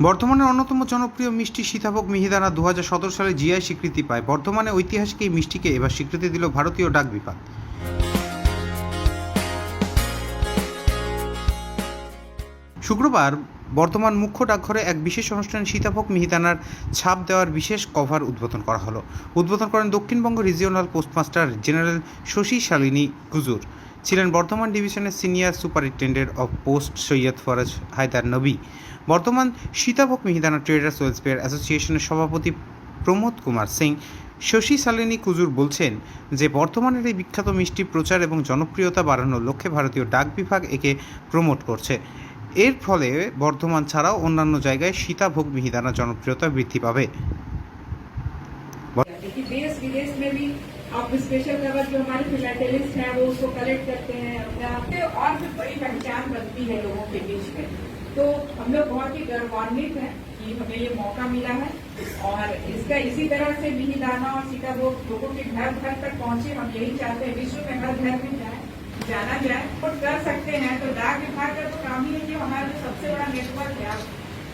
বর্ধমানের অন্যতম জনপ্রিয় মিষ্টি সীতাভোগ মিহিদানা 2017 সালে জিআই স্বীকৃতি পায়। বর্ধমানে ঐতিহাসিক এই মিষ্টিকে এবার স্বীকৃতি দিল ভারতীয় ডাক বিভাগ। শুক্রবার বর্ধমান মুখ্য ডাকঘরে এক বিশেষ অনুষ্ঠানে সীতাভোগ মিহিদানার ছাপ দেওয়ার বিশেষ কভার উদ্বোধন করা হলো। উদ্বোধন করেন Dakshinbanga regional postmaster general Shashi Shalini Kujur. ছিলেন বর্ধমান ডিভিশনের senior superintendent of post Syed Faraz Haider Nabi. বর্তমান সীতাভোগ মিহিদানা ট্রেডার্স ওয়েলফেয়ার অ্যাসোসিয়েশনের সভাপতি প্রমোদ কুমার সিং। শশী শালিনী কুজুর বলছেন যে বর্তমানের এই বিখ্যাত মিষ্টি প্রচার এবং জনপ্রিয়তা বাড়ানোর লক্ষ্যে ভারতীয় ডাক বিভাগ একে প্রমোট করছে। এর ফলে বর্ধমান ছাড়াও অন্যান্য জায়গায় সীতাভোগ মিহিদানা জনপ্রিয়তা বৃদ্ধি পাবে। देश विदेश में भी आप स्पेशल कवर जो हमारे फिलाटेलिस्ट हैं वो उसको कलेक्ट करते हैं अपने आप से, और भी बड़ी पहचान बनती है लोगों के बीच में। तो हम लोग बहुत ही गौरवान्वित हैं कि हमें ये मौका मिला है, और इसका इसी तरह से मिहिदाना और सीताभोग लोगों के घर घर तक पहुंचे। हम यही चाहते हैं विश्व में हर घर में जाना जाए और कर सकते हैं। तो डाक विभाग का तो काम ही है कि हमारा जो सबसे बड़ा नेटवर्क है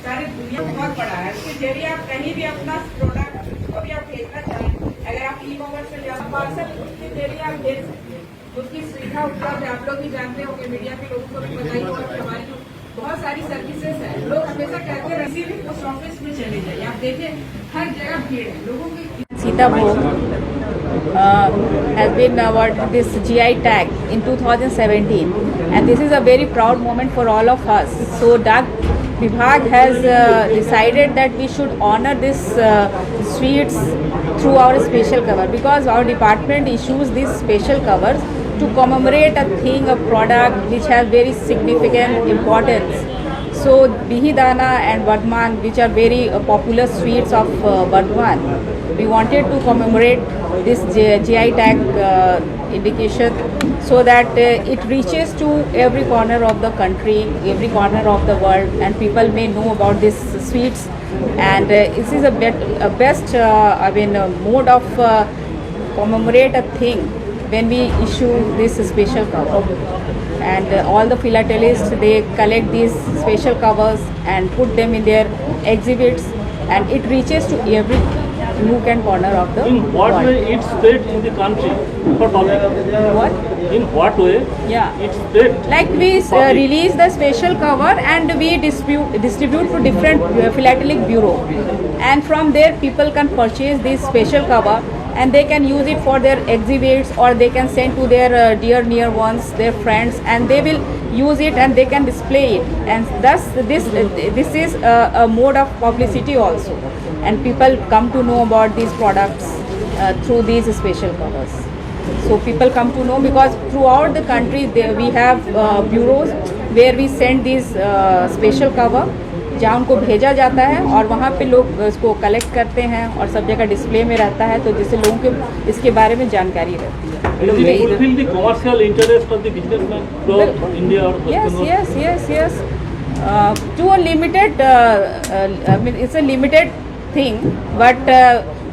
सारी दुनिया बहुत बड़ा है, इसके जरिए आप कहीं भी अपना प्रोडक्ट को भी आप भेजना चाहें, अगर आप ई-कॉमर्स से ज्यादा पार्सल उसके जरिए आप भेज सकते हैं। उसकी सुविधा उपलब्ध है, आप लोग भी जानते होंगे, मीडिया के लोगों को भी बताइए होगा कि हमारी बहुत सारी सर्विसेज है। लोग हमेशा कहते हैं किसी भी पोस्ट ऑफिस में चले जाइए, आप देखें हर जगह भीड़ है लोगों की। Sitaभog has been awarded this GI tag in 2017, and this is a very proud moment for all of us. So Dak Vibhag has decided that we should honor this sweets through our special cover, because our department issues these special covers to commemorate a thing, a product which has very significant importance. So Mihidana and Vardhman, which are very popular sweets of Vardhman, we wanted to commemorate this GI tag indication so that it reaches to every corner of the country, every corner of the world, and people may know about these sweets. And this is a best mode of commemorate a thing when we issue this special cover. And all the philatelists, they collect these special covers and put them in their exhibits, and it reaches to every nook and corner of the In what world. way it spread in the country for public? What? In what way Yeah. it spread? Like we release the special cover and we distribute to different philatelic bureau, and from there people can purchase this special cover and they can use it for their exhibits, or they can send to their dear near ones, their friends, and they will use it and they can display it. And thus this is a mode of publicity also, and people come to know about these products through these special covers. So people come to know because throughout the country we have bureaus where we send these special cover, जहाँ उनको भेजा जाता है और वहाँ पे लोग इसको कलेक्ट करते हैं और सब जगह डिस्प्ले में रहता है, तो जिससे लोगों को इसके बारे में जानकारी रहती है। Does it fulfill the commercial interest of the businessman throughout India or West Bengal? Yes. To a limited, it's a limited thing, but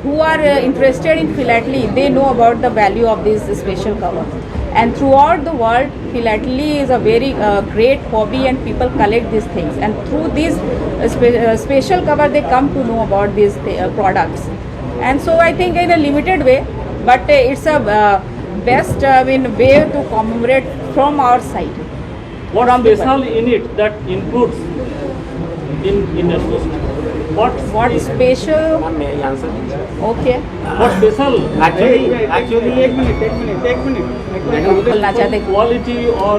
who are interested in philately, they know about the value of this special cover. And throughout the world, philately is a very great hobby, and people collect these things. And through these special cover, they come to know about these products. And so I think in a limited way, but it's a best way to commemorate from our side. What special in it that includes in a post? What special? May I answer? Okay. What special? Actually, एक minute बोलना चाहते हैं। Quality or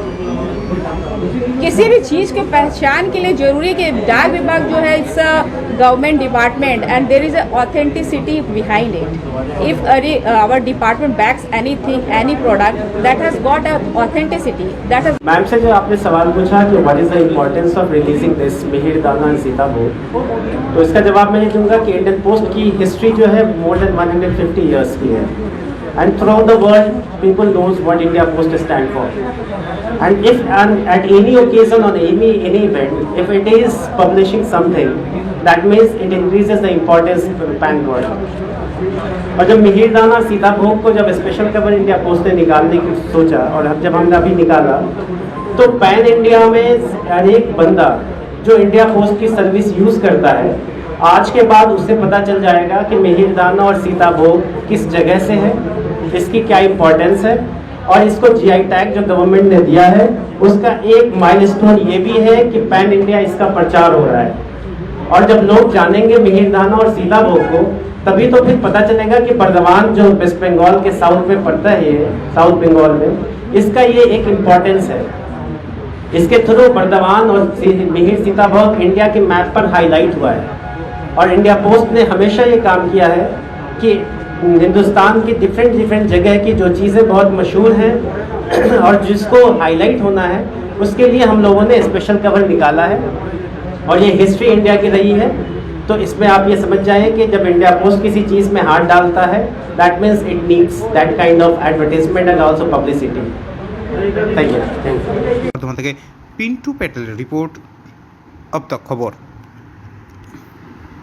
किसी भी चीज़ के पहचान के लिए जरूरी है कि डाक विभाग जो है it's a government department, and there is a authenticity behind it. If our department backs anything, any product that has got a authenticity, that has. Ma'am से जो आपने सवाल पूछा कि what is the importance of releasing this Mihidana and Sitabhog, तो इसका जवाब मैं ये दूंगा कि इंडियन पोस्ट की हिस्ट्री जो है मोर देन 150 इयर्स की है, and throughout the world people knows what India Post stand for. And if at any occasion on any event, if it is publishing something, that means it increases the importance to the pan world. और जब मिहिदाना सीताभोग को जब special cover India post ने निकालने की सोचा, और जब हमने अभी निकाला, तो पैन इंडिया में अनेक बंदा जो इंडिया पोस्ट की सर्विस यूज़ करता है, आज के बाद उससे पता चल जाएगा कि मिहिरदाना और सीताभोग किस जगह से है, इसकी क्या इम्पोर्टेंस है, और इसको जीआई टैग जो गवर्नमेंट ने दिया है उसका एक माइलस्टोन ये भी है कि पैन इंडिया इसका प्रचार हो रहा है। और जब लोग जानेंगे मिहिरदाना और सीताभोग को, तभी तो फिर पता चलेगा कि बर्दवान जो वेस्ट बंगाल के साउथ में पड़ता है, ये साउथ बंगाल में, इसका ये एक इम्पोर्टेंस है। इसके थ्रू बर्दवान और मिहिर सीताभोग इंडिया के मैप पर हाईलाइट हुआ है। और इंडिया पोस्ट ने हमेशा ये काम किया है कि हिंदुस्तान की डिफरेंट जगह की जो चीज़ें बहुत मशहूर हैं और जिसको हाईलाइट होना है, उसके लिए हम लोगों ने स्पेशल कवर निकाला है। और ये हिस्ट्री इंडिया की रही है, तो इसमें आप ये समझ जाएं कि जब इंडिया पोस्ट किसी चीज़ में हाथ डालता है, that means it needs that kind of advertisement and also publicity. Thank you. Bardhaman থেকে পিন্টু প্যাটেলের রিপোর্ট। अब तक खबर।